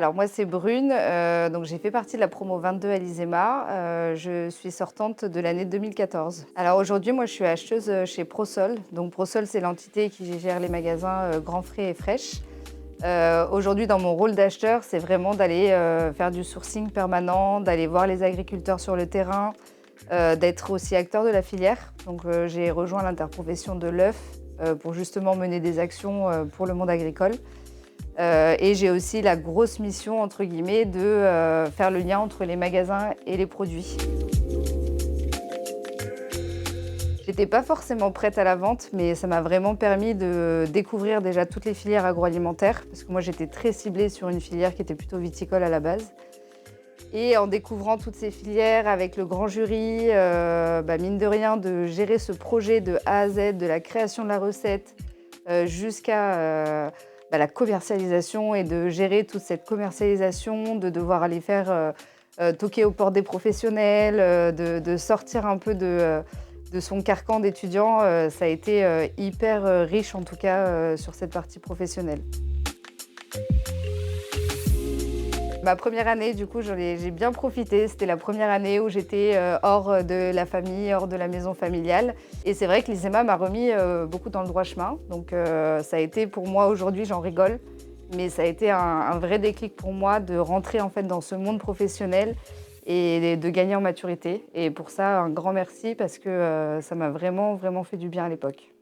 Alors moi, c'est Brune, donc j'ai fait partie de la promo 22 à l'ISEMA. Je suis sortante de l'année 2014. Alors aujourd'hui, moi, je suis acheteuse, chez ProSol. Donc ProSol, c'est l'entité qui gère les magasins, Grand Frais et Fresh. Aujourd'hui, dans mon rôle d'acheteur, c'est vraiment d'aller, faire du sourcing permanent, d'aller voir les agriculteurs sur le terrain, d'être aussi acteur de la filière. Donc j'ai rejoint l'interprofession de l'œuf, pour justement mener des actions, pour le monde agricole. Et j'ai aussi la grosse mission, entre guillemets, de faire le lien entre les magasins et les produits. J'étais pas forcément prête à la vente, mais ça m'a vraiment permis de découvrir déjà toutes les filières agroalimentaires, parce que moi j'étais très ciblée sur une filière qui était plutôt viticole à la base. Et en découvrant toutes ces filières avec le grand jury, mine de rien, de gérer ce projet de A à Z, de la création de la recette, jusqu'à la commercialisation et de gérer toute cette commercialisation, de devoir aller faire toquer aux portes des professionnels, de sortir un peu de son carcan d'étudiant, ça a été hyper riche en tout cas sur cette partie professionnelle. Ma première année, du coup, j'ai bien profité. C'était la première année où j'étais hors de la famille, hors de la maison familiale. Et c'est vrai que l'ISEMA m'a remis beaucoup dans le droit chemin. Donc ça a été pour moi, aujourd'hui, j'en rigole, mais ça a été un vrai déclic pour moi de rentrer en fait dans ce monde professionnel et de gagner en maturité. Et pour ça, un grand merci parce que ça m'a vraiment, vraiment fait du bien à l'époque.